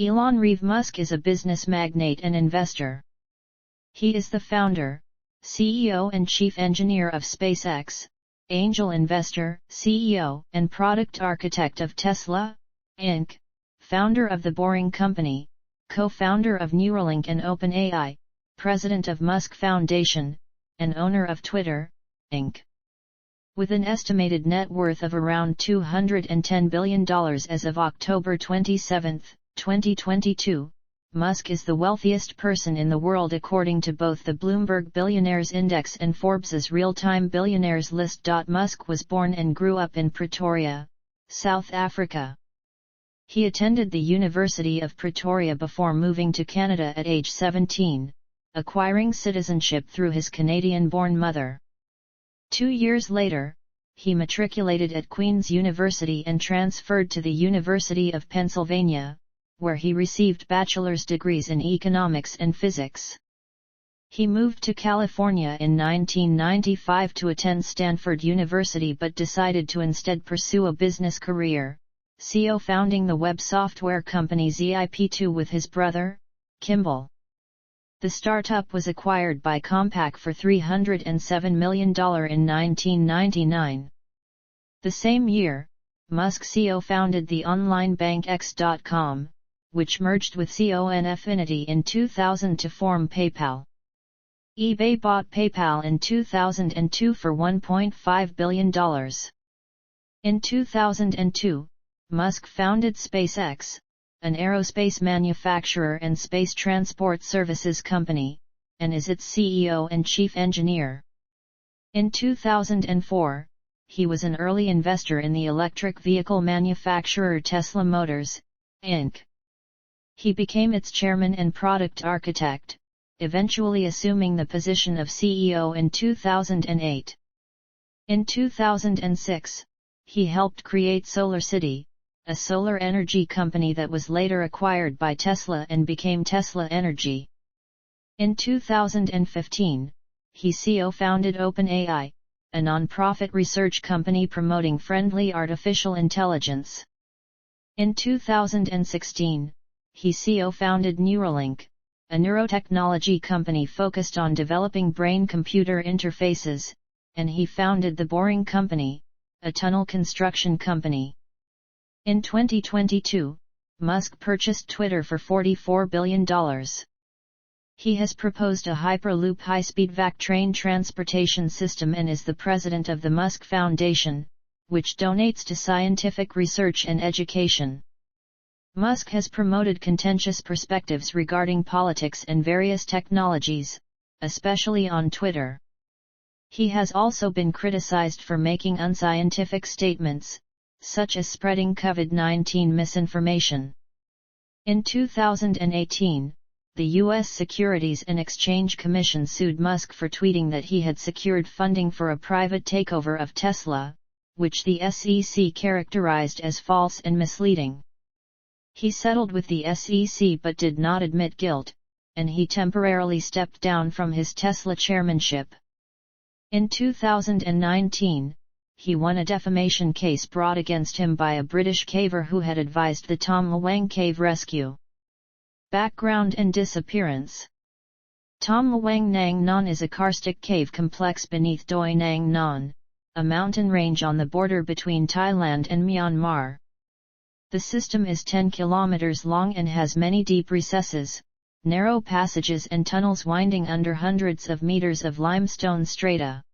Elon Reeve Musk is a business magnate and investor. He is the founder, CEO and chief engineer of SpaceX, angel investor, CEO and product architect of Tesla, Inc., founder of The Boring Company, co-founder of Neuralink and OpenAI, president of Musk Foundation, and owner of Twitter, Inc. With an estimated net worth of around $210 billion as of October 27, 2022, Musk is the wealthiest person in the world according to both the Bloomberg Billionaires Index and Forbes's real-time billionaires list. Musk was born and grew up in Pretoria, South Africa. He attended the University of Pretoria before moving to Canada at age 17, acquiring citizenship through his Canadian-born mother. 2 years later, he matriculated at Queen's University and transferred to the University of Pennsylvania, where he received bachelor's degrees in economics and physics. He moved to California in 1995 to attend Stanford University but decided to instead pursue a business career, CEO founding the web software company Zip2 with his brother, Kimball. The startup was acquired by Compaq for $307 million in 1999. The same year, Musk CEO founded the online bank X.com, which merged with Confinity in 2000 to form PayPal. eBay bought PayPal in 2002 for $1.5 billion. In 2002, Musk founded SpaceX, an aerospace manufacturer and space transport services company, and is its CEO and chief engineer. In 2004, he was an early investor in the electric vehicle manufacturer Tesla Motors, Inc. He became its chairman and product architect, eventually assuming the position of CEO in 2008. In 2006, he helped create SolarCity, a solar energy company that was later acquired by Tesla and became Tesla Energy. In 2015, he CEO founded OpenAI, a non-profit research company promoting friendly artificial intelligence. In 2016, he CEO founded Neuralink, a neurotechnology company focused on developing brain-computer interfaces, and he founded The Boring Company, a tunnel construction company. In 2022, Musk purchased Twitter for $44 billion. He has proposed a Hyperloop high-speed VAC train transportation system and is the president of the Musk Foundation, which donates to scientific research and education. Musk has promoted contentious perspectives regarding politics and various technologies, especially on Twitter. He has also been criticized for making unscientific statements, such as spreading COVID-19 misinformation. In 2018, the U.S. Securities and Exchange Commission sued Musk for tweeting that he had secured funding for a private takeover of Tesla, which the SEC characterized as false and misleading. He settled with the SEC but did not admit guilt, and he temporarily stepped down from his Tesla chairmanship. In 2019, he won a defamation case brought against him by a British caver who had advised the Tham Luang cave rescue. Background and disappearance. Tham Luang Nang Non is a karstic cave complex beneath Doi Nang Non, a mountain range on the border between Thailand and Myanmar. The system is 10 kilometers long and has many deep recesses, narrow passages and tunnels winding under hundreds of meters of limestone strata.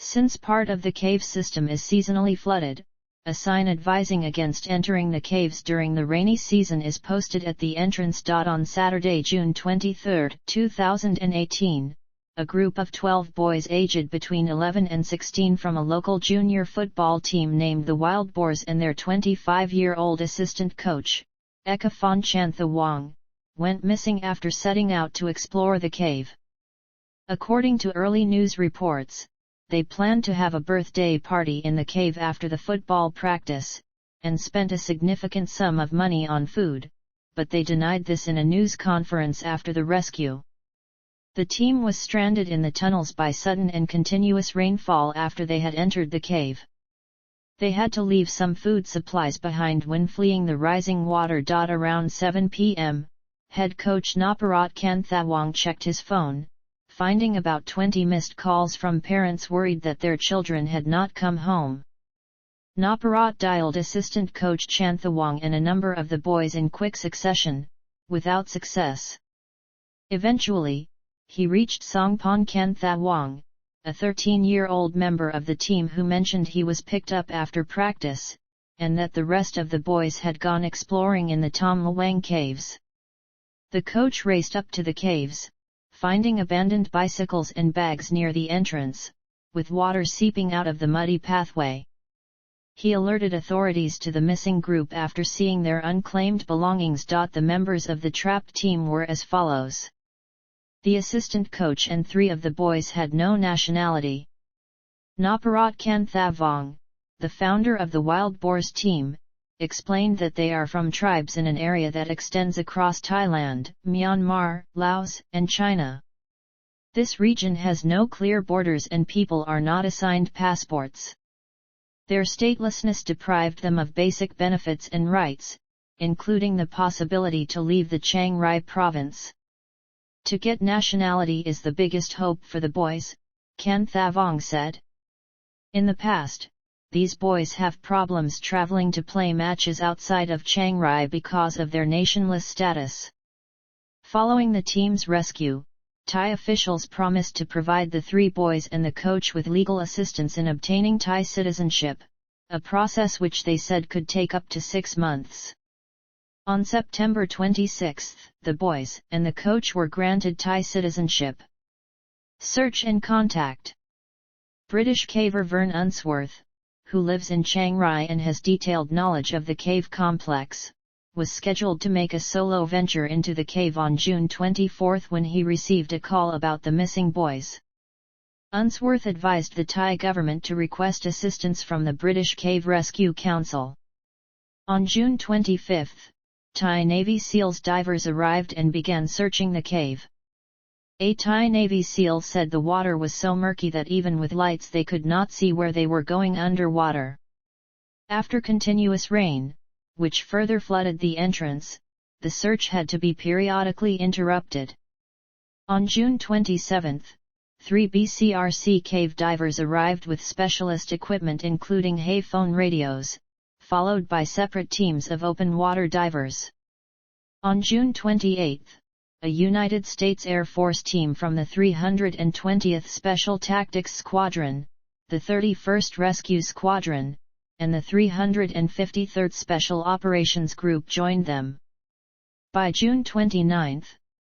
Since part of the cave system is seasonally flooded, a sign advising against entering the caves during the rainy season is posted at the entrance. On Saturday, June 23, 2018, a group of 12 boys aged between 11 and 16 from a local junior football team named the Wild Boars and their 25-year-old assistant coach, Eka Phonchantha Wong, went missing after setting out to explore the cave. According to early news reports, they planned to have a birthday party in the cave after the football practice, and spent a significant sum of money on food, but they denied this in a news conference after the rescue. The team was stranded in the tunnels by sudden and continuous rainfall after they had entered the cave. They had to leave some food supplies behind when fleeing the rising water. Around 7 p.m., head coach Narrated Wiki checked his phone, finding about 20 missed calls from parents worried that their children had not come home. Narrated dialed assistant coach Tham Luang and a number of the boys in quick succession, without success. Eventually, he reached Songpon Tham Luang, a 13-year-old member of the team who mentioned he was picked up after practice, and that the rest of the boys had gone exploring in the Tham Luang caves. The coach raced up to the caves, finding abandoned bicycles and bags near the entrance, with water seeping out of the muddy pathway. He alerted authorities to the missing group after seeing their unclaimed belongings. The members of the trapped team were as follows. The assistant coach and 3 of the boys had no nationality. Narrated Wiki, the founder of the Wild Boars team, explained that they are from tribes in an area that extends across Thailand, Myanmar, Laos, and China. This region has no clear borders and people are not assigned passports. Their statelessness deprived them of basic benefits and rights, including the possibility to leave the Chiang Rai province. To get nationality is the biggest hope for the boys, Tham Luang said. In the past, these boys have problems traveling to play matches outside of Chiang Rai because of their nationless status. Following the team's rescue, Thai officials promised to provide the 3 boys and the coach with legal assistance in obtaining Thai citizenship, a process which they said could take up to 6 months. On September 26, the boys and the coach were granted Thai citizenship. Search and contact. British caver Vern Unsworth, who lives in Chiang Rai and has detailed knowledge of the cave complex, was scheduled to make a solo venture into the cave on June 24 when he received a call about the missing boys. Unsworth advised the Thai government to request assistance from the British Cave Rescue Council. On June 25, Thai Navy SEALs divers arrived and began searching the cave. A Thai Navy SEAL said the water was so murky that even with lights they could not see where they were going underwater. After continuous rain, which further flooded the entrance, the search had to be periodically interrupted. On June 27, 3 BCRC cave divers arrived with specialist equipment including hay-phone radios, followed by separate teams of open-water divers. On June 28, a United States Air Force team from the 320th Special Tactics Squadron, the 31st Rescue Squadron, and the 353rd Special Operations Group joined them. By June 29,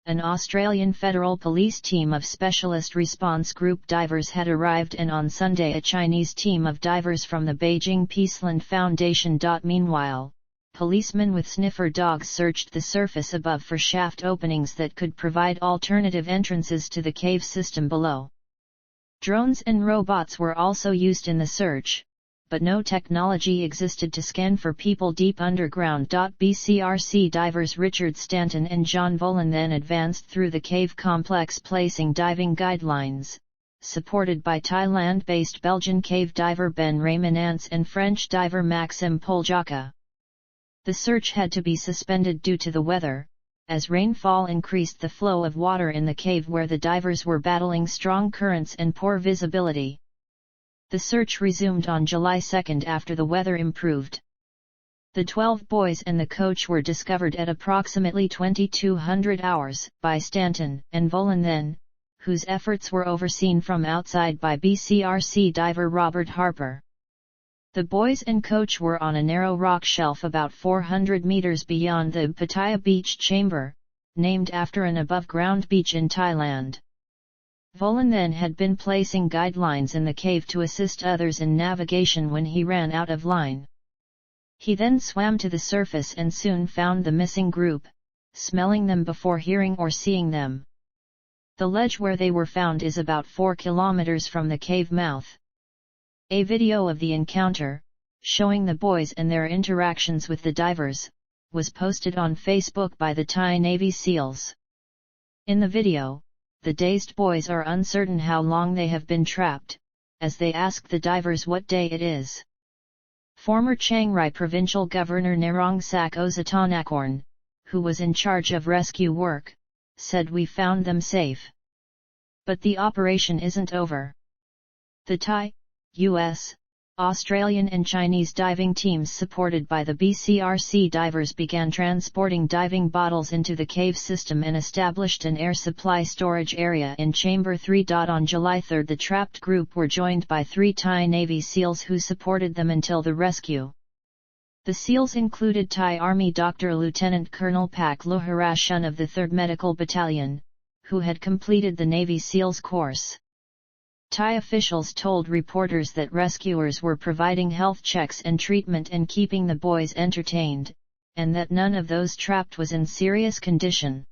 an Australian Federal Police team of Specialist Response Group divers had arrived, and on Sunday a Chinese team of divers from the Beijing Peaceland Foundation. Meanwhile, policemen with sniffer dogs searched the surface above for shaft openings that could provide alternative entrances to the cave system below. Drones and robots were also used in the search, but no technology existed to scan for people deep underground. BCRC divers Richard Stanton and John Volan then advanced through the cave complex placing diving guidelines, supported by Thailand-based Belgian cave diver Ben Raymonance and French diver Maxime Poljaka. The search had to be suspended due to the weather, as rainfall increased the flow of water in the cave where the divers were battling strong currents and poor visibility. The search resumed on July 2 after the weather improved. The 12 boys and the coach were discovered at approximately 2200 hours by Stanton and Volan then, whose efforts were overseen from outside by BCRC diver Robert Harper. The boys and coach were on a narrow rock shelf about 400 meters beyond the Pattaya Beach Chamber, named after an above-ground beach in Thailand. Volan then had been placing guidelines in the cave to assist others in navigation when he ran out of line. He then swam to the surface and soon found the missing group, smelling them before hearing or seeing them. The ledge where they were found is about 4 kilometers from the cave mouth. A video of the encounter, showing the boys and their interactions with the divers, was posted on Facebook by the Thai Navy SEALs. In the video, the dazed boys are uncertain how long they have been trapped, as they ask the divers what day it is. Former Chiang Rai Provincial Governor Narongsak Osatanakorn, who was in charge of rescue work, said we found them safe. But the operation isn't over. The Thai, US, Australian and Chinese diving teams supported by the BCRC divers began transporting diving bottles into the cave system and established an air supply storage area in Chamber 3. On July 3 the trapped group were joined by 3 Thai Navy SEALs who supported them until the rescue. The SEALs included Thai Army Dr. Lieutenant Colonel Pak Lohara of the 3rd Medical Battalion, who had completed the Navy SEALs course. Thai officials told reporters that rescuers were providing health checks and treatment and keeping the boys entertained, and that none of those trapped was in serious condition.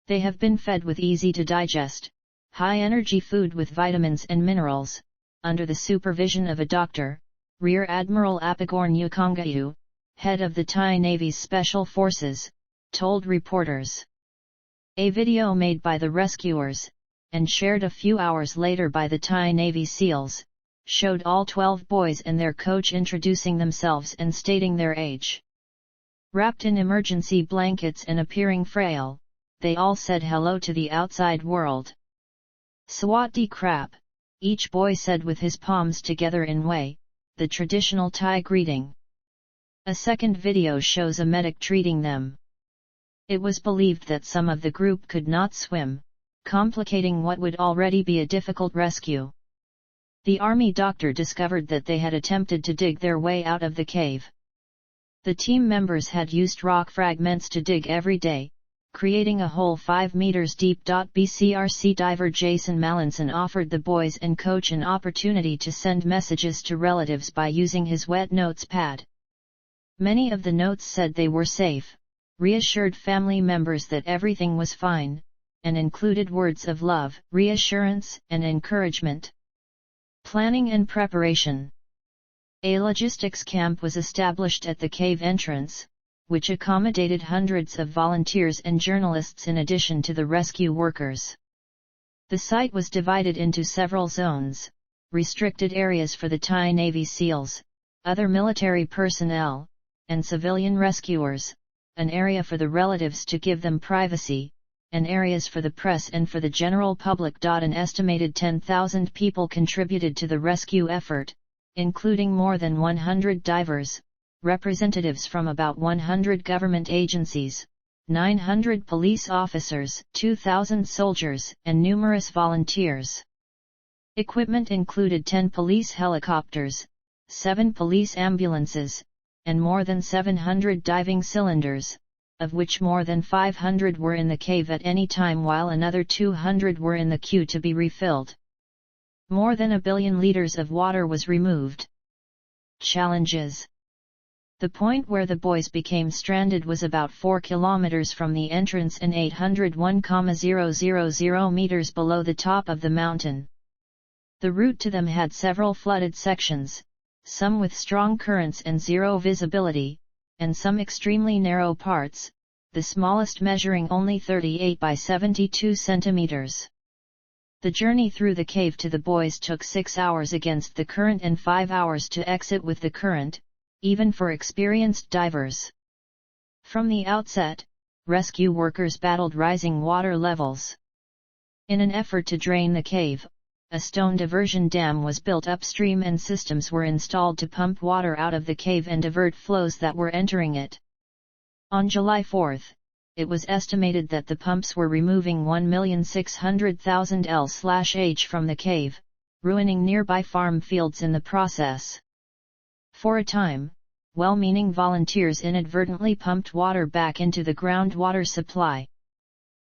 They have been fed with easy-to-digest, high-energy food with vitamins and minerals, under the supervision of a doctor, Rear Admiral Apagorn Yukongayu, head of the Thai Navy's Special Forces, told reporters. A video made by the rescuers, and shared a few hours later by the Thai Navy SEALs, showed all 12 boys and their coach introducing themselves and stating their age. Wrapped in emergency blankets and appearing frail, they all said hello to the outside world. Sawatdee Krap, each boy said with his palms together in Way, the traditional Thai greeting. A second video shows a medic treating them. It was believed that some of the group could not swim, complicating what would already be a difficult rescue. The army doctor discovered that they had attempted to dig their way out of the cave. The team members had used rock fragments to dig every day, creating a hole 5 meters deep. BCRC diver Jason Mallinson offered the boys and coach an opportunity to send messages to relatives by using his wet notes pad. Many of the notes said they were safe, reassured family members that everything was fine, and included words of love, reassurance, and encouragement. Planning and preparation. A logistics camp was established at the cave entrance, which accommodated hundreds of volunteers and journalists in addition to the rescue workers. The site was divided into several zones: restricted areas for the Thai Navy SEALs, other military personnel, and civilian rescuers, an area for the relatives to give them privacy, and areas for the press and for the general public. An estimated 10,000 people contributed to the rescue effort, including more than 100 divers, representatives from about 100 government agencies, 900 police officers, 2,000 soldiers, and numerous volunteers. Equipment included 10 police helicopters, 7 police ambulances, and more than 700 diving cylinders, of which more than 500 were in the cave at any time while another 200 were in the queue to be refilled. More than 1 billion liters of water was removed. Challenges. The point where the boys became stranded was about 4 kilometers from the entrance and 801,000 meters below the top of the mountain. The route to them had several flooded sections, some with strong currents and zero visibility, and some extremely narrow parts, the smallest measuring only 38 by 72 centimeters. The journey through the cave to the boys took 6 hours against the current and 5 hours to exit with the current, even for experienced divers. From the outset, rescue workers battled rising water levels. In an effort to drain the cave, a stone diversion dam was built upstream and systems were installed to pump water out of the cave and divert flows that were entering it. On July 4, it was estimated that the pumps were removing 1,600,000 L/h from the cave, ruining nearby farm fields in the process. For a time, well-meaning volunteers inadvertently pumped water back into the groundwater supply.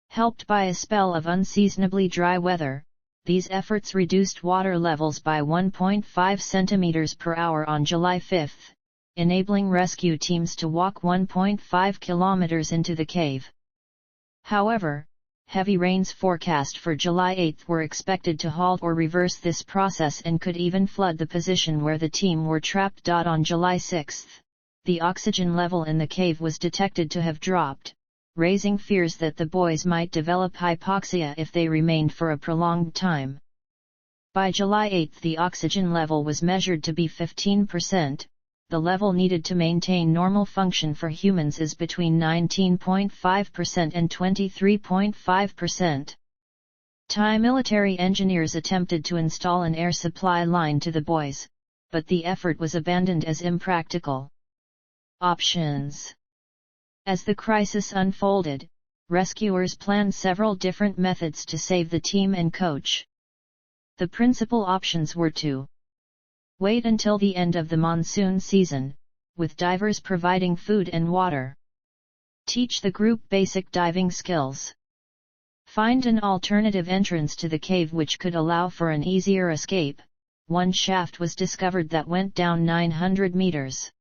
Helped by a spell of unseasonably dry weather, these efforts reduced water levels by 1.5 centimeters per hour on July 5, enabling rescue teams to walk 1.5 kilometers into the cave. However, heavy rains forecast for July 8 were expected to halt or reverse this process and could even flood the position where the team were trapped. On July 6, the oxygen level in the cave was detected to have dropped, raising fears that the boys might develop hypoxia if they remained for a prolonged time. By July 8 the oxygen level was measured to be 15%, the level needed to maintain normal function for humans is between 19.5% and 23.5%. Thai military engineers attempted to install an air supply line to the buoys, but the effort was abandoned as impractical. Options. As the crisis unfolded, rescuers planned several different methods to save the team and coach. The principal options were to wait until the end of the monsoon season, with divers providing food and water. Teach the group basic diving skills. Find an alternative entrance to the cave which could allow for an easier escape. One shaft was discovered that went down 900 meters.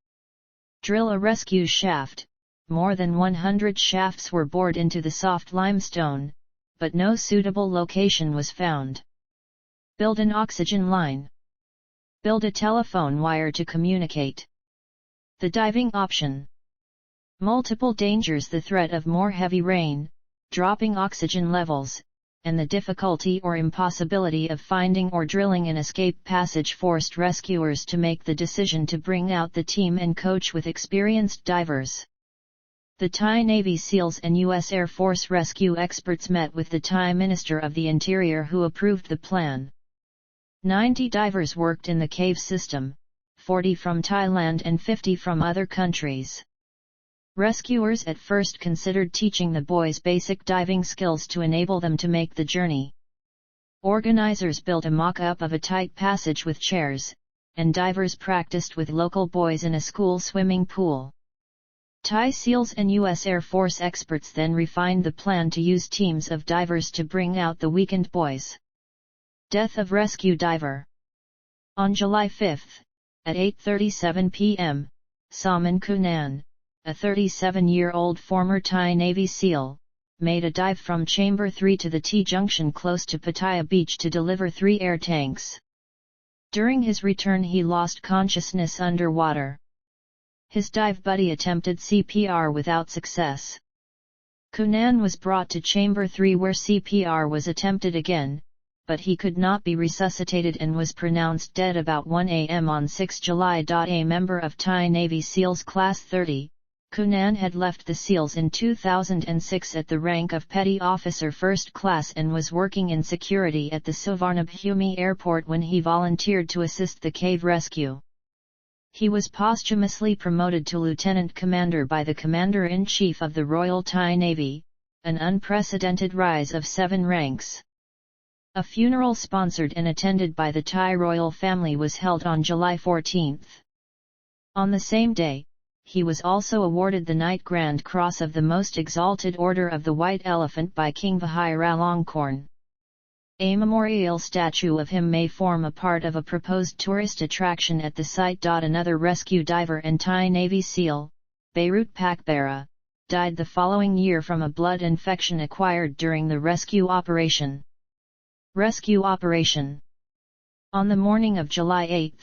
Drill a rescue shaft. More than 100 shafts were bored into the soft limestone, but no suitable location was found. Build an oxygen line. Build a telephone wire to communicate. The diving option. Multiple dangers: the threat of more heavy rain, dropping oxygen levels, and the difficulty or impossibility of finding or drilling an escape passage forced rescuers to make the decision to bring out the team and coach with experienced divers. The Thai Navy SEALs and U.S. Air Force rescue experts met with the Thai Minister of the Interior, who approved the plan. 90 divers worked in the cave system, 40 from Thailand and 50 from other countries. Rescuers at first considered teaching the boys basic diving skills to enable them to make the journey. Organizers built a mock-up of a tight passage with chairs, and divers practiced with local boys in a school swimming pool. Thai SEALs and U.S. Air Force experts then refined the plan to use teams of divers to bring out the weakened boys. Death of rescue diver. On July 5, at 8:37 p.m., Saman Kunan, a 37-year-old former Thai Navy SEAL, made a dive from Chamber 3 to the T-junction close to Pattaya Beach to deliver 3 air tanks. During his return he lost consciousness underwater. His dive buddy attempted CPR without success. Kunan was brought to Chamber 3 where CPR was attempted again, but he could not be resuscitated and was pronounced dead about 1 a.m. on 6 July. A member of Thai Navy SEALs Class 30, Kunan had left the SEALs in 2006 at the rank of Petty Officer First Class and was working in security at the Suvarnabhumi Airport when he volunteered to assist the cave rescue. He was posthumously promoted to Lieutenant Commander by the Commander-in-Chief of the Royal Thai Navy, an unprecedented rise of 7 ranks. A funeral sponsored and attended by the Thai royal family was held on July 14. On the same day, he was also awarded the Knight Grand Cross of the Most Exalted Order of the White Elephant by King Vajiralongkorn. A memorial statue of him may form a part of a proposed tourist attraction at the site. Another rescue diver and Thai Navy SEAL, Beirut Pakbara, died the following year from a blood infection acquired during the rescue operation. Rescue operation. On the morning of July 8,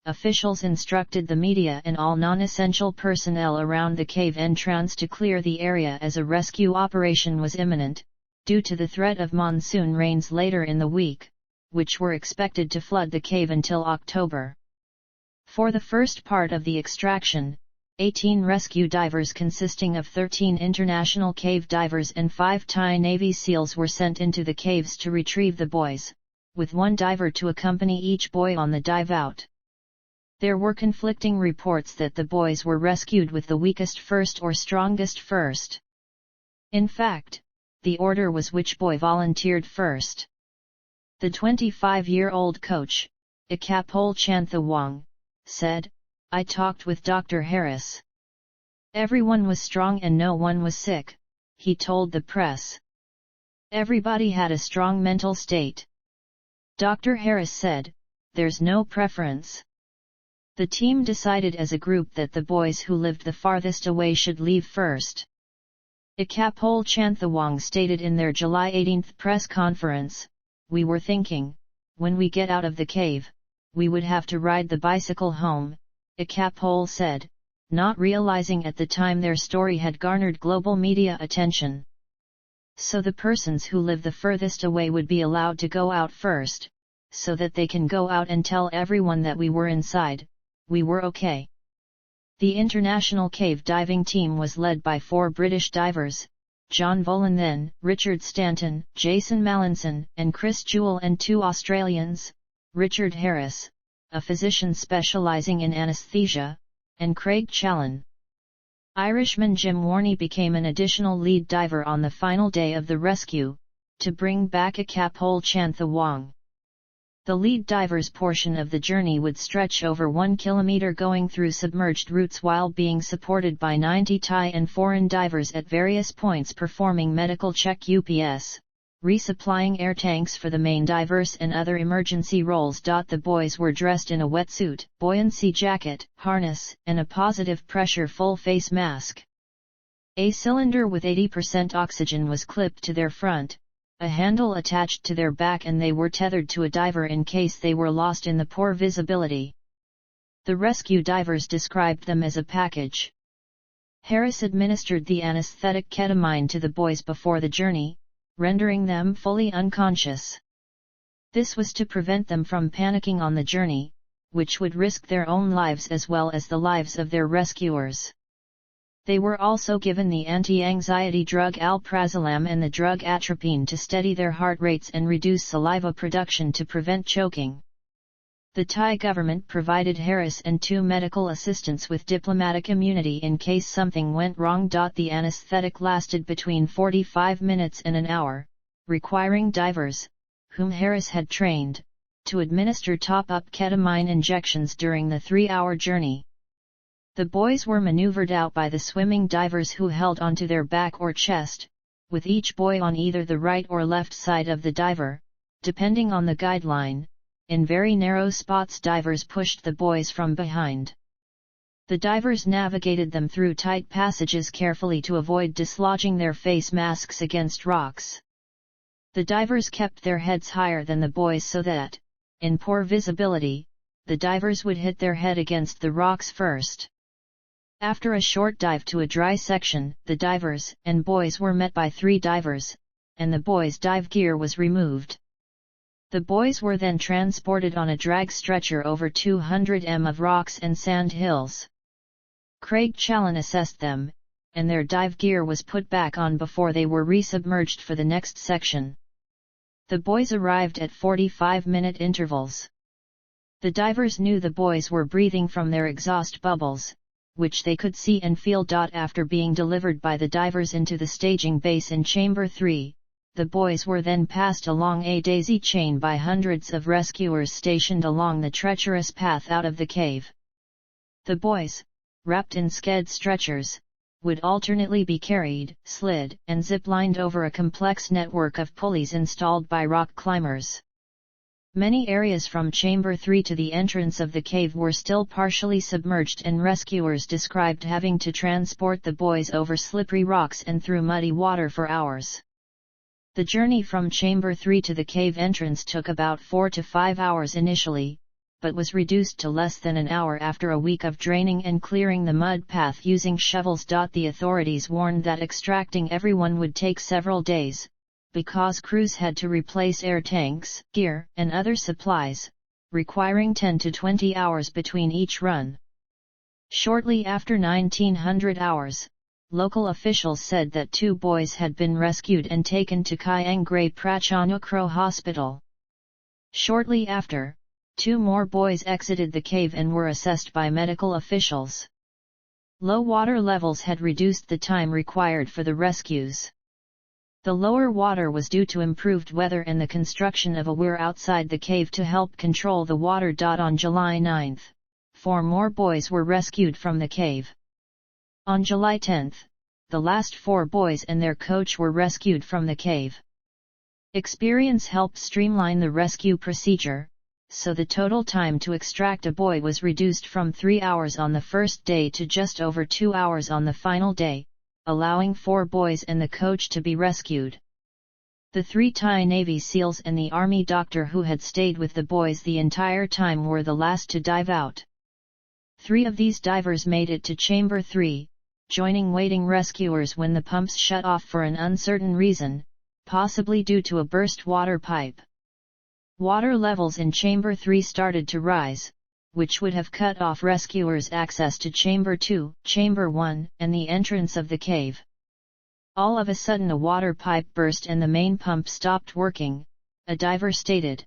officials instructed the media and all non-essential personnel around the cave entrance to clear the area as a rescue operation was imminent, due to the threat of monsoon rains later in the week, which were expected to flood the cave until October. For the first part of the extraction, 18 rescue divers consisting of 13 international cave divers and 5 Thai Navy SEALs were sent into the caves to retrieve the boys, with 1 diver to accompany each boy on the dive out. There were conflicting reports that the boys were rescued with the weakest first or strongest first. In fact, the order was which boy volunteered first. The 25-year-old coach, Ikapol Chantha said, "I talked with Dr. Harris. Everyone was strong and no one was sick," he told the press. "Everybody had a strong mental state." Dr. Harris said, "There's no preference." The team decided as a group that the boys who lived the farthest away should leave first. Ikapol Chantha stated in their July 18 press conference, "We were thinking, when we get out of the cave, we would have to ride the bicycle home," Ikapol said, not realizing at the time their story had garnered global media attention. "So the persons who live the furthest away would be allowed to go out first, so that they can go out and tell everyone that we were inside, we were okay." The international cave diving team was led by 4 British divers, John Volanthen, Richard Stanton, Jason Mallinson, and Chris Jewell, and 2 Australians, Richard Harris, a physician specialising in anaesthesia, and Craig Challen. Irishman Jim Warney became an additional lead diver on the final day of the rescue, to bring back a Kapol Chantha Wang. The lead diver's portion of the journey would stretch over 1 kilometer going through submerged routes while being supported by 90 Thai and foreign divers at various points performing medical check UPS, resupplying air tanks for the main divers and other emergency roles. The boys were dressed in a wetsuit, buoyancy jacket, harness, and a positive pressure full face mask. A cylinder with 80% oxygen was clipped to their front, a handle attached to their back, and they were tethered to a diver in case they were lost in the poor visibility. The rescue divers described them as a package. Harris administered the anesthetic ketamine to the boys before the journey, rendering them fully unconscious. This was to prevent them from panicking on the journey, which would risk their own lives as well as the lives of their rescuers. They were also given the anti-anxiety drug alprazolam and the drug atropine to steady their heart rates and reduce saliva production to prevent choking. The Thai government provided Harris and 2 medical assistants with diplomatic immunity in case something went wrong. The anesthetic lasted between 45 minutes and an hour, requiring divers, whom Harris had trained, to administer top-up ketamine injections during the 3-hour journey. The boys were maneuvered out by the swimming divers who held onto their back or chest, with each boy on either the right or left side of the diver, depending on the guideline. In very narrow spots, divers pushed the boys from behind. The divers navigated them through tight passages carefully to avoid dislodging their face masks against rocks. The divers kept their heads higher than the boys so that, in poor visibility, the divers would hit their head against the rocks first. After a short dive to a dry section, the divers and boys were met by 3 divers, and the boys' dive gear was removed. The boys were then transported on a drag stretcher over 200 m of rocks and sand hills. Craig Challen assessed them, and their dive gear was put back on before they were resubmerged for the next section. The boys arrived at 45-minute intervals. The divers knew the boys were breathing from their exhaust bubbles, which they could see and feel. After being delivered by the divers into the staging base in Chamber 3, the boys were then passed along a daisy chain by hundreds of rescuers stationed along the treacherous path out of the cave. The boys, wrapped in sked stretchers, would alternately be carried, slid, and zip-lined over a complex network of pulleys installed by rock climbers. Many areas from Chamber 3 to the entrance of the cave were still partially submerged, and rescuers described having to transport the boys over slippery rocks and through muddy water for hours. The journey from Chamber 3 to the cave entrance took about 4 to 5 hours initially, but was reduced to less than an hour after a week of draining and clearing the mud path using shovels. The authorities warned that extracting everyone would take several days, because crews had to replace air tanks, gear, and other supplies, requiring 10 to 20 hours between each run. Shortly after 1900 hours, local officials said that 2 boys had been rescued and taken to Kyangray Prachanukro Hospital. Shortly after, 2 more boys exited the cave and were assessed by medical officials. Low water levels had reduced the time required for the rescues. The lower water was due to improved weather and the construction of a weir outside the cave to help control the water. On July 9, 4 more boys were rescued from the cave. On July 10, the last 4 boys and their coach were rescued from the cave. Experience helped streamline the rescue procedure, so the total time to extract a boy was reduced from 3 hours on the first day to just over 2 hours on the final day, allowing 4 boys and the coach to be rescued. The 3 Thai Navy SEALs and the Army doctor who had stayed with the boys the entire time were the last to dive out. 3 of these divers made it to Chamber 3, joining waiting rescuers when the pumps shut off for an uncertain reason, possibly due to a burst water pipe. Water levels in Chamber 3 started to rise, which would have cut off rescuers' access to Chamber 2, Chamber 1, and the entrance of the cave. All of a sudden a water pipe burst and the main pump stopped working, a diver stated.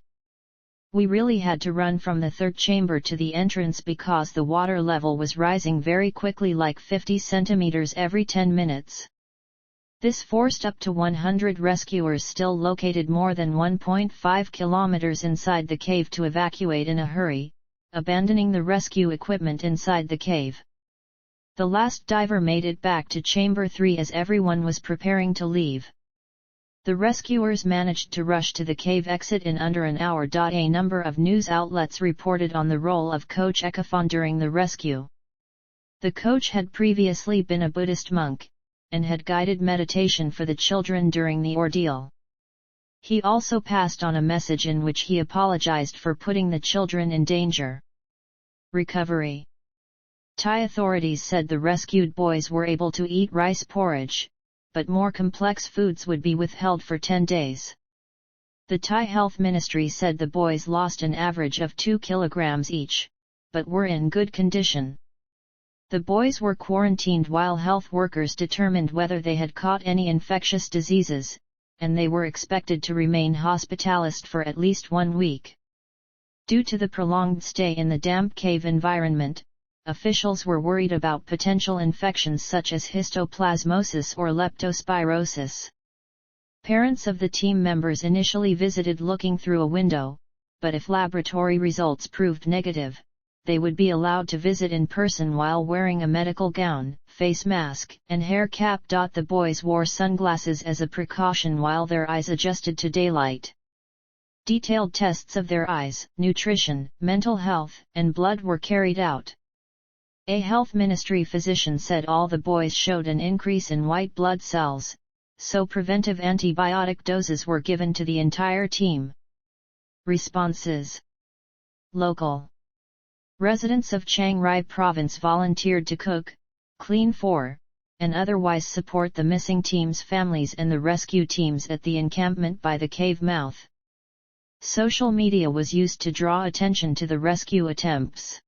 We really had to run from the third chamber to the entrance because the water level was rising very quickly, like 50 centimeters every 10 minutes. This forced up to 100 rescuers still located more than 1.5 kilometers inside the cave to evacuate in a hurry, abandoning the rescue equipment inside the cave. The last diver made it back to Chamber 3 as everyone was preparing to leave. The rescuers managed to rush to the cave exit in under an hour. A number of news outlets reported on the role of Coach Ekafon during the rescue. The coach had previously been a Buddhist monk, and had guided meditation for the children during the ordeal. He also passed on a message in which he apologized for putting the children in danger. Recovery. Thai authorities said the rescued boys were able to eat rice porridge, but more complex foods would be withheld for 10 days. The Thai Health Ministry said the boys lost an average of 2 kilograms each, but were in good condition. The boys were quarantined while health workers determined whether they had caught any infectious diseases, and they were expected to remain hospitalized for at least 1 week. Due to the prolonged stay in the damp cave environment, officials were worried about potential infections such as histoplasmosis or leptospirosis. Parents of the team members initially visited looking through a window, but if laboratory results proved negative, they would be allowed to visit in person while wearing a medical gown, face mask, and hair cap. The boys wore sunglasses as a precaution while their eyes adjusted to daylight. Detailed tests of their eyes, nutrition, mental health, and blood were carried out. A health ministry physician said all the boys showed an increase in white blood cells, so preventive antibiotic doses were given to the entire team. Responses. Local. Residents of Chiang Rai Province volunteered to cook, clean for, and otherwise support the missing team's families and the rescue teams at the encampment by the cave mouth. Social media was used to draw attention to the rescue attempts.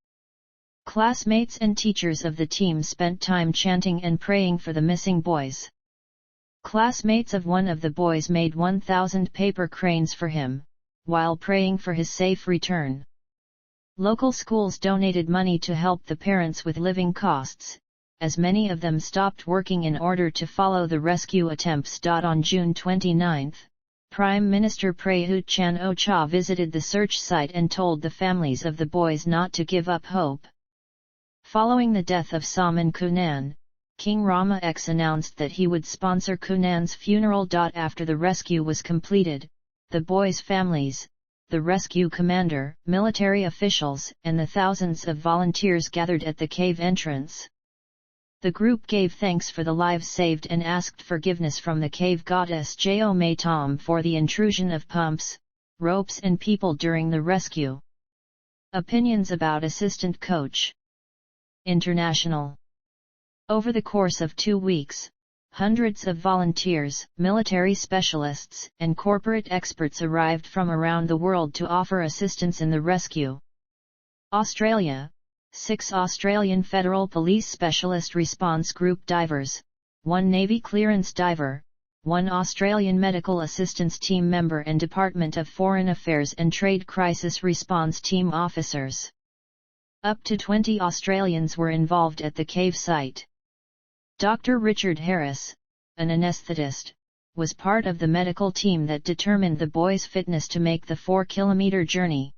Classmates and teachers of the team spent time chanting and praying for the missing boys. Classmates of one of the boys made 1,000 paper cranes for him, while praying for his safe return. Local schools donated money to help the parents with living costs, as many of them stopped working in order to follow the rescue attempts. On June 29, Prime Minister Prayut Chan-o-cha visited the search site and told the families of the boys not to give up hope. Following the death of Saman Kunan, King Rama X announced that he would sponsor Kunan's funeral. After the rescue was completed, the boys' families, the rescue commander, military officials, and the thousands of volunteers gathered at the cave entrance. The group gave thanks for the lives saved and asked forgiveness from the cave goddess Jo May Tom for the intrusion of pumps, ropes and people during the rescue. Opinions about assistant coach. International. Over the course of 2 weeks, hundreds of volunteers, military specialists, and corporate experts arrived from around the world to offer assistance in the rescue. Australia, 6 Australian Federal Police Specialist Response Group divers, 1 Navy clearance diver, 1 Australian Medical Assistance Team member and Department of Foreign Affairs and Trade Crisis Response Team officers. Up to 20 Australians were involved at the cave site. Dr. Richard Harris, an anaesthetist, was part of the medical team that determined the boys' fitness to make the 4-kilometer journey.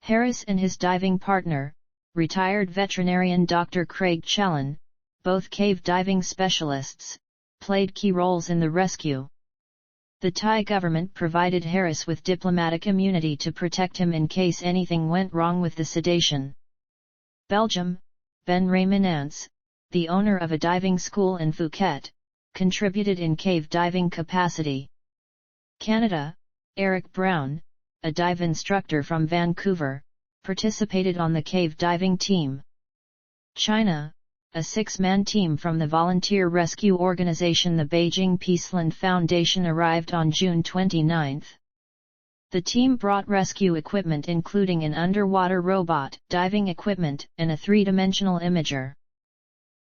Harris and his diving partner, retired veterinarian Dr. Craig Challen, both cave diving specialists, played key roles in the rescue. The Thai government provided Harris with diplomatic immunity to protect him in case anything went wrong with the sedation. Belgium, Ben Raymonance, the owner of a diving school in Phuket, contributed in cave diving capacity. Canada, Eric Brown, a dive instructor from Vancouver, participated on the cave diving team. China, a 6-man team from the volunteer rescue organization the Beijing Peaceland Foundation arrived on June 29. The team brought rescue equipment including an underwater robot, diving equipment, and a three-dimensional imager.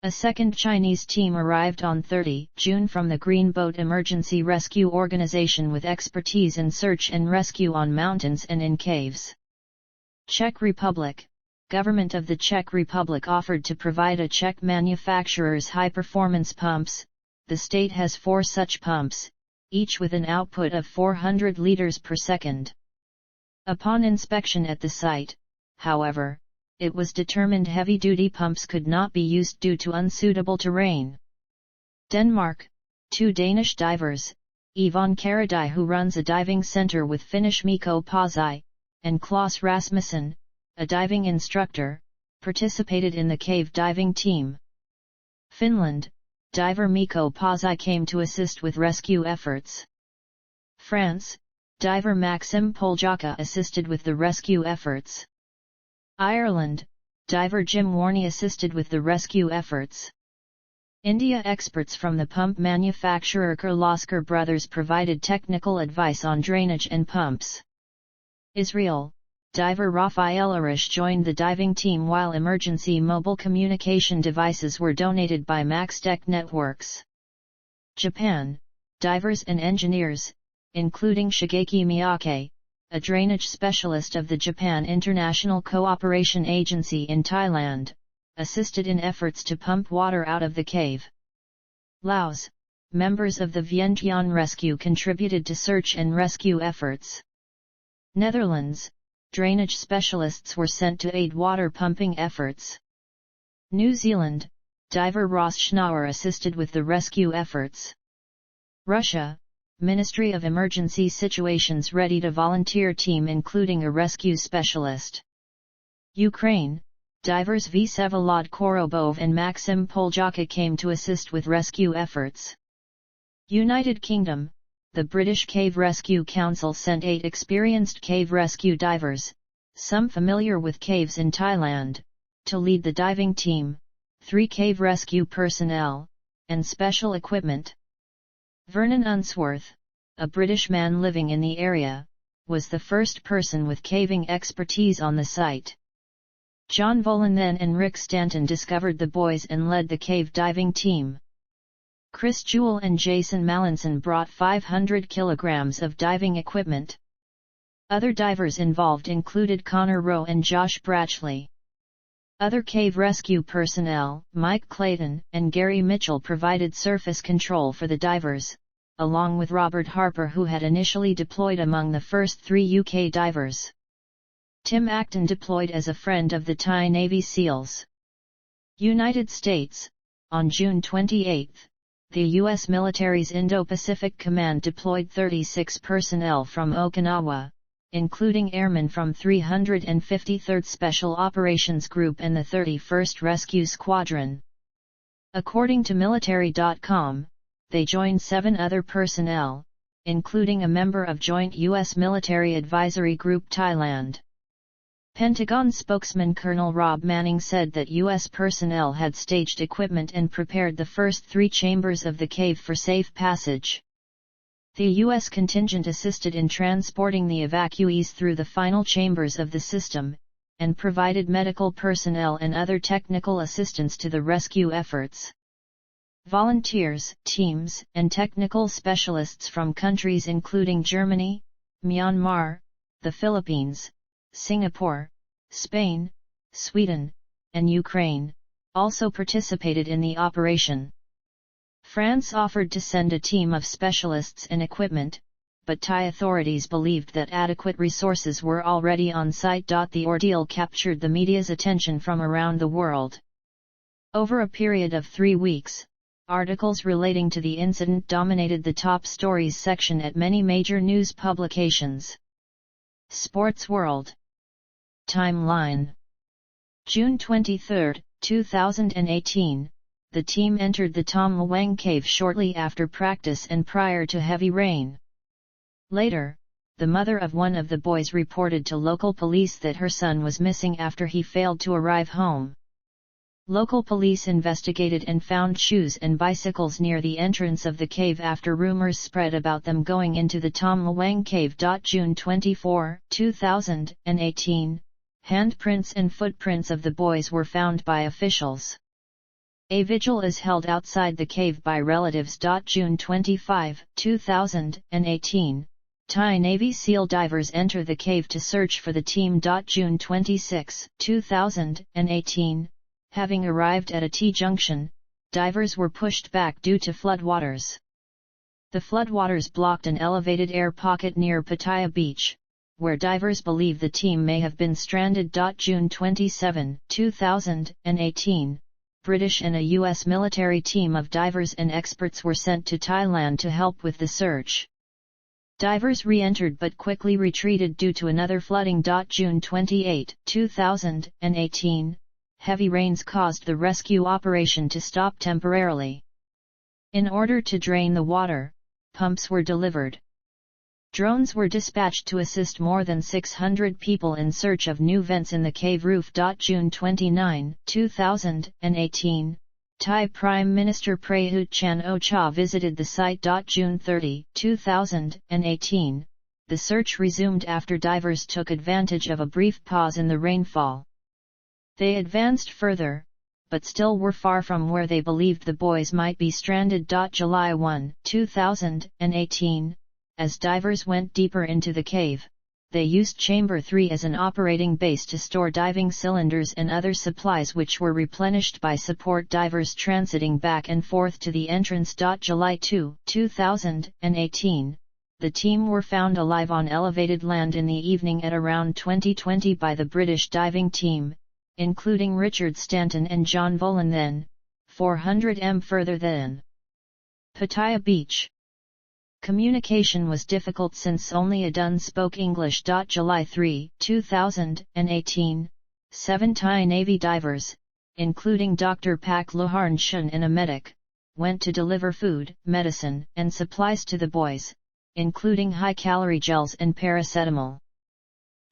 A second Chinese team arrived on 30 June from the Green Boat Emergency Rescue Organization with expertise in search and rescue on mountains and in caves. Czech Republic. Government of the Czech Republic offered to provide a Czech manufacturer's high-performance pumps. The state has 4 such pumps, each with an output of 400 liters per second. Upon inspection at the site, however, it was determined heavy-duty pumps could not be used due to unsuitable terrain. Denmark. 2 Danish divers, Yvonne Karadai, who runs a diving center with Finnish Mikko Pasi, and Klaus Rasmussen, a diving instructor, participated in the cave diving team. Finland. Diver Mikko Pasi came to assist with rescue efforts. France. Diver Maxim Poljaka assisted with the rescue efforts. Ireland. Diver Jim Warney assisted with the rescue efforts. India. Experts from the pump manufacturer Kirloskar Brothers provided technical advice on drainage and pumps. Israel. Diver Rafael Arish joined the diving team while emergency mobile communication devices were donated by MaxTech Networks. Japan. Divers and engineers, including Shigeki Miyake, a drainage specialist of the Japan International Cooperation Agency in Thailand, assisted in efforts to pump water out of the cave. Laos. Members of the Vientiane Rescue contributed to search and rescue efforts. Netherlands. Drainage specialists were sent to aid water pumping efforts. New Zealand. Diver Ross Schnauer assisted with the rescue efforts. Russia. Ministry of Emergency Situations readied a volunteer team including a rescue specialist. Ukraine. Divers Vsevolod Korobov and Maxim Poljaka came to assist with rescue efforts. United Kingdom. The British Cave Rescue Council sent 8 experienced cave rescue divers, some familiar with caves in Thailand, to lead the diving team, 3 cave rescue personnel, and special equipment. Vernon Unsworth, a British man living in the area, was the first person with caving expertise on the site. John Volan then and Rick Stanton discovered the buoys and led the cave diving team. Chris Jewell and Jason Mallinson brought 500 kilograms of diving equipment. Other divers involved included Connor Rowe and Josh Brachley. Other cave rescue personnel, Mike Clayton and Gary Mitchell, provided surface control for the divers, along with Robert Harper, who had initially deployed among the first 3 UK divers. Tim Acton deployed as a friend of the Thai Navy SEALs. United States. On June 28, the U.S. military's Indo-Pacific Command deployed 36 personnel from Okinawa, including airmen from 353rd Special Operations Group and the 31st Rescue Squadron. According to military.com, they joined 7 other personnel, including a member of Joint U.S. Military Advisory Group Thailand. Pentagon spokesman Colonel Rob Manning said that U.S. personnel had staged equipment and prepared the first 3 chambers of the cave for safe passage. The U.S. contingent assisted in transporting the evacuees through the final chambers of the system, and provided medical personnel and other technical assistance to the rescue efforts. Volunteers, teams, and technical specialists from countries including Germany, Myanmar, the Philippines, Singapore, Spain, Sweden, and Ukraine, also participated in the operation. France offered to send a team of specialists and equipment, but Thai authorities believed that adequate resources were already on site. The ordeal captured the media's attention from around the world. Over a period of 3 weeks, articles relating to the incident dominated the top stories section at many major news publications. Sports World. Timeline. June 23, 2018, the team entered the Tham Luang cave shortly after practice and prior to heavy rain. Later, the mother of one of the boys reported to local police that her son was missing after he failed to arrive home. Local police investigated and found shoes and bicycles near the entrance of the cave after rumors spread about them going into the Tham Luang cave. June 24, 2018, handprints and footprints of the boys were found by officials. A vigil is held outside the cave by relatives. June 25, 2018, Thai Navy SEAL divers enter the cave to search for the team. June 26, 2018, having arrived at a T-junction, divers were pushed back due to floodwaters. The floodwaters blocked an elevated air pocket near Pattaya Beach, where divers believe the team may have been stranded. June 27, 2018, British and a U.S. military team of divers and experts were sent to Thailand to help with the search. Divers re-entered but quickly retreated due to another flooding. June 28, 2018, heavy rains caused the rescue operation to stop temporarily. In order to drain the water, pumps were delivered. Drones were dispatched to assist more than 600 people in search of new vents in the cave roof. June 29, 2018, Thai Prime Minister Prayut Chan-o-cha visited the site. June 30, 2018, the search resumed after divers took advantage of a brief pause in the rainfall. They advanced further, but still were far from where they believed the boys might be stranded. July 1, 2018, as divers went deeper into the cave, they used Chamber 3 as an operating base to store diving cylinders and other supplies which were replenished by support divers transiting back and forth to the entrance. July 2, 2018, the team were found alive on elevated land in the evening at around 20:20 by the British diving team, including Richard Stanton and John Volan, then 400 m further than Pattaya Beach. Communication was difficult since only a Dun spoke English. July 3, 2018, 7 Thai Navy divers, including Dr. Pak Loharn Shun and a medic, went to deliver food, medicine, and supplies to the boys, including high-calorie gels and paracetamol.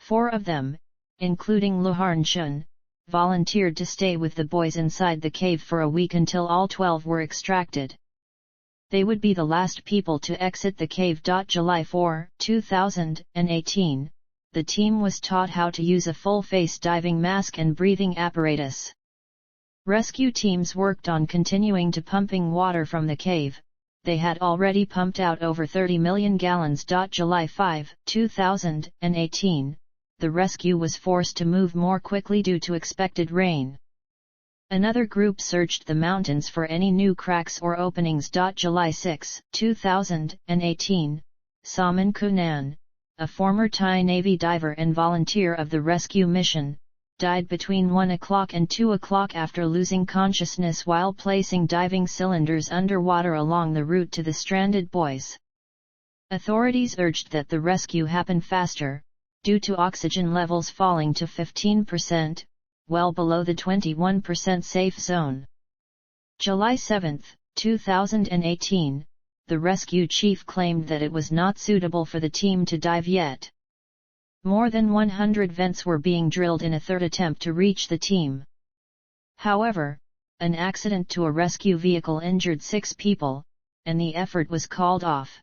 4 of them, including Loharn Shun, volunteered to stay with the boys inside the cave for a week until all 12 were extracted. They would be the last people to exit the cave. July 4, 2018, the team was taught how to use a full-face diving mask and breathing apparatus. Rescue teams worked on continuing to pumping water from the cave. They had already pumped out over 30 million gallons. July 5, 2018, the rescue was forced to move more quickly due to expected rain. Another group searched the mountains for any new cracks or openings. July 6, 2018, Saman Kunan, a former Thai Navy diver and volunteer of the rescue mission, died between 1 o'clock and 2 o'clock after losing consciousness while placing diving cylinders underwater along the route to the stranded boys. Authorities urged that the rescue happen faster, due to oxygen levels falling to 15%, well below the 21% safe zone. July 7, 2018, the rescue chief claimed that it was not suitable for the team to dive yet. More than 100 vents were being drilled in a third attempt to reach the team. However, an accident to a rescue vehicle injured 6 people, and the effort was called off.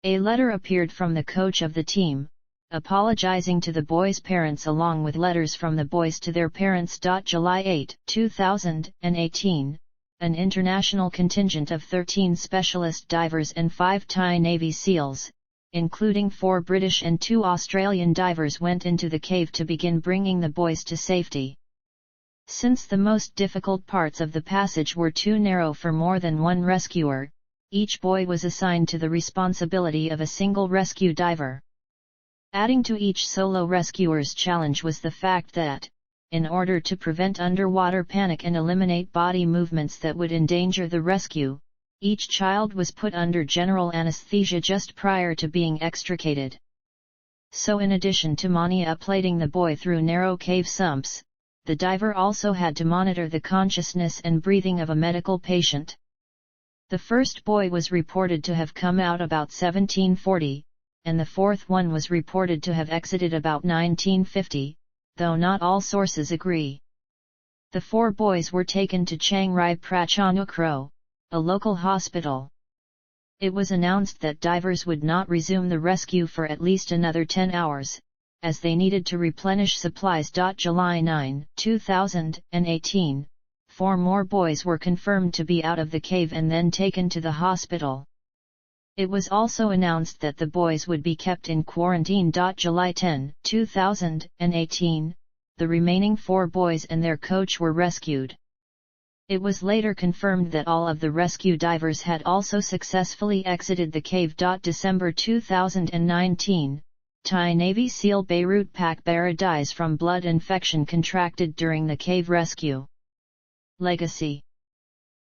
A letter appeared from the coach of the team, apologizing to the boys' parents along with letters from the boys to their parents. July 8, 2018, an international contingent of 13 specialist divers and 5 Thai Navy SEALs, including 4 British and 2 Australian divers, went into the cave to begin bringing the boys to safety. Since the most difficult parts of the passage were too narrow for more than one rescuer, each boy was assigned to the responsibility of a single rescue diver. Adding to each solo rescuer's challenge was the fact that, in order to prevent underwater panic and eliminate body movements that would endanger the rescue, each child was put under general anesthesia just prior to being extricated. So in addition to manipulating the boy through narrow cave sumps, the diver also had to monitor the consciousness and breathing of a medical patient. The first boy was reported to have come out about 1740, and the fourth one was reported to have exited about 1950, though not all sources agree. The 4 boys were taken to Chiang Rai Prachanukro, a local hospital. It was announced that divers would not resume the rescue for at least another 10 hours, as they needed to replenish supplies. July 9, 2018, 4 more boys were confirmed to be out of the cave and then taken to the hospital. It was also announced that the boys would be kept in quarantine. July 10, 2018, the remaining 4 boys and their coach were rescued. It was later confirmed that all of the rescue divers had also successfully exited the cave. December 2019, Thai Navy SEAL Beirut Pakbara dies from blood infection contracted during the cave rescue. Legacy.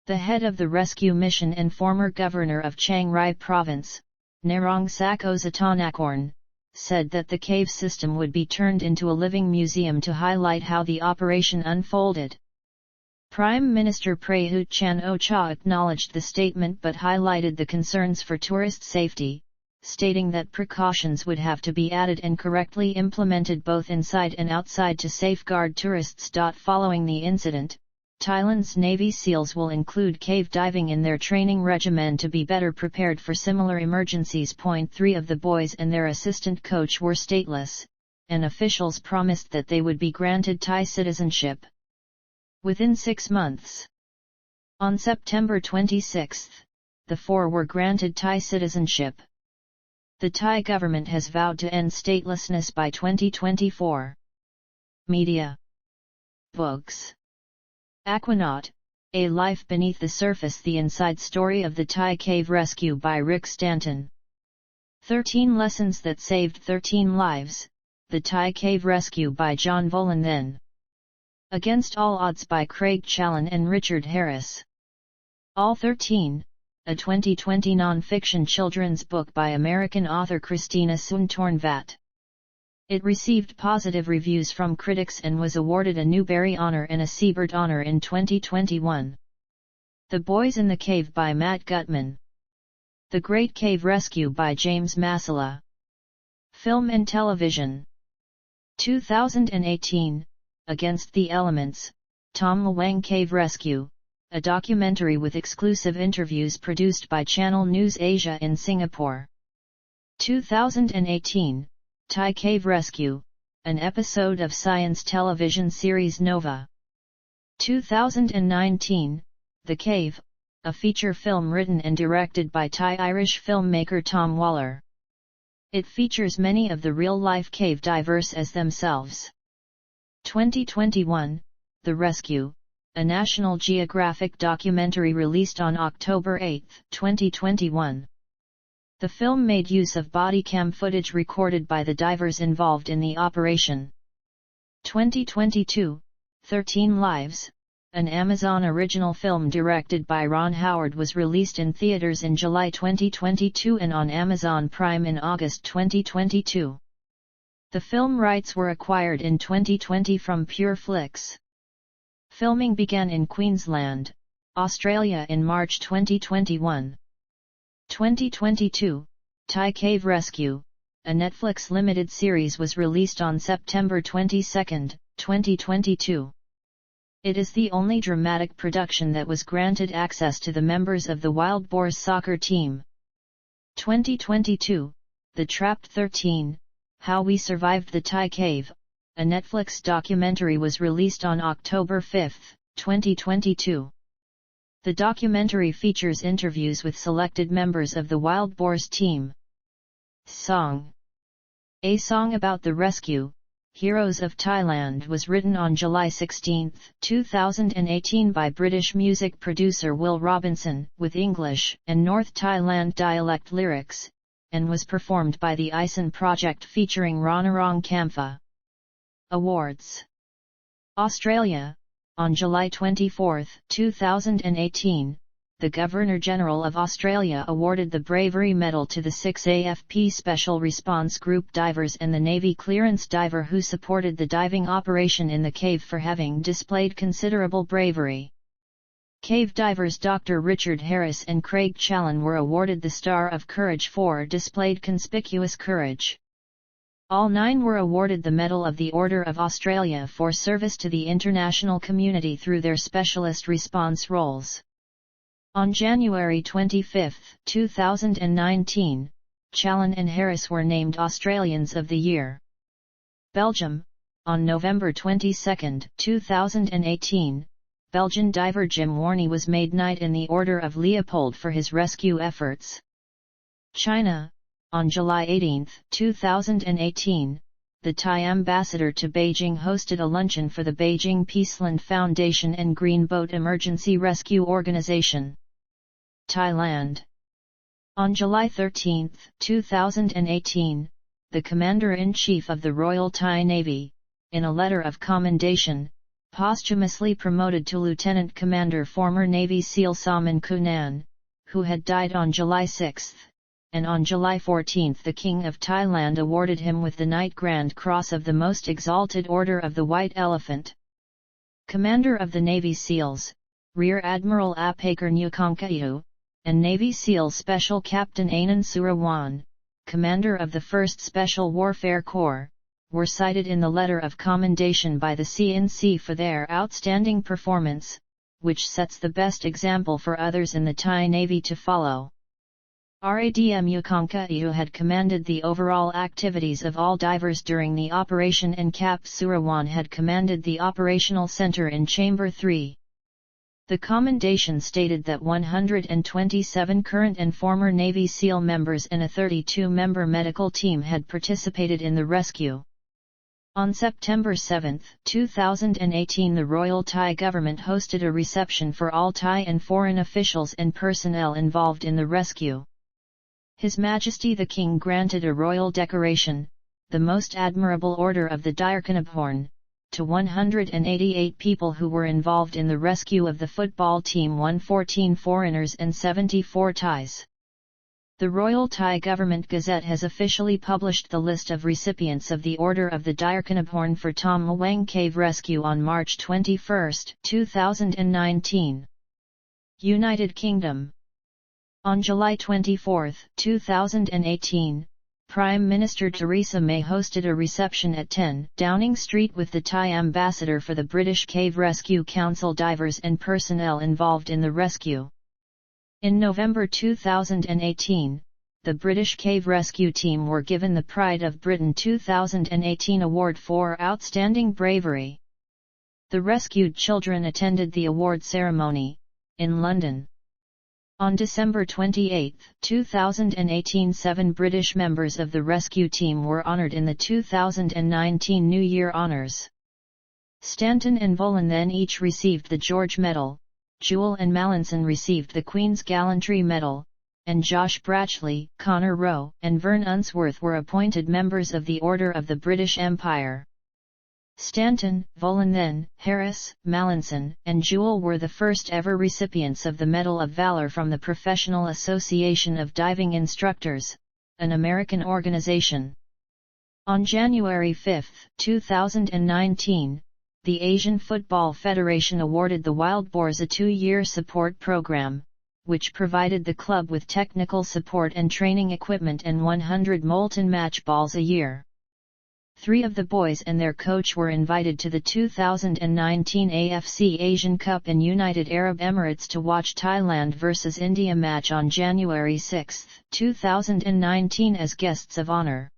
The head of the rescue mission and former governor of Chiang Rai Province, Narong Sakosatanakorn, said that the cave system would be turned into a living museum to highlight how the operation unfolded. Prime Minister Prayut Chan-o-cha acknowledged the statement but highlighted the concerns for tourist safety, stating that precautions would have to be added and correctly implemented both inside and outside to safeguard tourists. Following the incident, Thailand's Navy SEALs will include cave diving in their training regimen to be better prepared for similar emergencies. 3 of the boys and their assistant coach were stateless, and officials promised that they would be granted Thai citizenship within 6 months. On September 26, the 4 were granted Thai citizenship. The Thai government has vowed to end statelessness by 2024. Media. Books. Aquanaut, A Life Beneath the Surface: The Inside Story of the Thai Cave Rescue by Rick Stanton. 13 Lessons That Saved 13 Lives, The Thai Cave Rescue by John Volanthen. Against All Odds by Craig Challen and Richard Harris. All 13, a 2020 non-fiction children's book by American author Christina Soontornvat. It received positive reviews from critics and was awarded a Newbery Honor and a Siebert Honor in 2021. The Boys in the Cave by Matt Gutman. The Great Cave Rescue by James Masala. Film and Television. 2018, Against the Elements, Tham Luang Cave Rescue, a documentary with exclusive interviews produced by Channel News Asia in Singapore. 2018, Thai Cave Rescue, an episode of science television series Nova. 2019, The Cave, a feature film written and directed by Thai-Irish filmmaker Tom Waller. It features many of the real-life cave divers as themselves. 2021, The Rescue, a National Geographic documentary released on October 8, 2021. The film made use of body cam footage recorded by the divers involved in the operation. 2022, 13 Lives, an Amazon original film directed by Ron Howard, was released in theaters in July 2022 and on Amazon Prime in August 2022. The film rights were acquired in 2020 from Pure Flix. Filming began in Queensland, Australia in March 2021. 2022, Thai Cave Rescue, a Netflix limited series, was released on September 22, 2022. It is the only dramatic production that was granted access to the members of the Wild Boars soccer team. 2022, The Trapped 13, How We Survived the Thai Cave, a Netflix documentary, was released on October 5, 2022. The documentary features interviews with selected members of the Wild Boars team. Song. A Song About the Rescue, Heroes of Thailand was written on July 16, 2018 by British music producer Will Robinson, with English and North Thailand dialect lyrics, and was performed by the Ison Project featuring Ranarong Kampha. Awards. Australia. On July 24, 2018, the Governor-General of Australia awarded the Bravery Medal to the 6 AFP Special Response Group divers and the Navy clearance diver who supported the diving operation in the cave for having displayed considerable bravery. Cave divers Dr. Richard Harris and Craig Challen were awarded the Star of Courage for displayed conspicuous courage. All 9 were awarded the Medal of the Order of Australia for service to the international community through their specialist response roles. On January 25, 2019, Challen and Harris were named Australians of the Year. Belgium. On November 22, 2018, Belgian diver Jim Warney was made Knight in the Order of Leopold for his rescue efforts. China. On July 18, 2018, the Thai ambassador to Beijing hosted a luncheon for the Beijing Peaceland Foundation and Green Boat Emergency Rescue Organization. Thailand. On July 13, 2018, the Commander-in-Chief of the Royal Thai Navy, in a letter of commendation, posthumously promoted to Lieutenant Commander former Navy SEAL Saman Kunan, who had died on July 6, and on July 14 the King of Thailand awarded him with the Knight Grand Cross of the Most Exalted Order of the White Elephant. Commander of the Navy SEALs, Rear Admiral Apakar Nukongkayu, and Navy SEAL Special Captain Anand Surawan, Commander of the 1st Special Warfare Corps, were cited in the letter of commendation by the CNC for their outstanding performance, which sets the best example for others in the Thai Navy to follow. Radm Nukongkayu had commanded the overall activities of all divers during the operation, and Cap Surawan had commanded the operational center in Chamber 3. The commendation stated that 127 current and former Navy SEAL members and a 32-member medical team had participated in the rescue. On September 7, 2018, the Royal Thai government hosted a reception for all Thai and foreign officials and personnel involved in the rescue. His Majesty the King granted a royal decoration, the Most Admirable Order of the Dirkanabhorn, to 188 people who were involved in the rescue of the football team, 114 foreigners and 74 Thais. The Royal Thai Government Gazette has officially published the list of recipients of the Order of the Dirkanabhorn for Tham Luang Cave Rescue on March 21, 2019. United Kingdom. On July 24, 2018, Prime Minister Theresa May hosted a reception at 10 Downing Street with the Thai ambassador for the British Cave Rescue Council, divers and personnel involved in the rescue. In November 2018, the British Cave Rescue Team were given the Pride of Britain 2018 award for outstanding bravery. The rescued children attended the award ceremony in London. On December 28, 2018, 7 British members of the rescue team were honoured in the 2019 New Year Honours. Stanton and Volan then each received the George Medal, Jewel and Mallinson received the Queen's Gallantry Medal, and Josh Brachley, Connor Rowe, and Vern Unsworth were appointed members of the Order of the British Empire. Stanton, Volan then, Harris, Mallinson, and Jewell were the first ever recipients of the Medal of Valor from the Professional Association of Diving Instructors, an American organization. On January 5, 2019, the Asian Football Federation awarded the Wild Boars a 2-year support program, which provided the club with technical support and training equipment and 100 molten match balls a year. 3 of the boys and their coach were invited to the 2019 AFC Asian Cup in United Arab Emirates to watch Thailand vs India match on January 6, 2019 as guests of honor.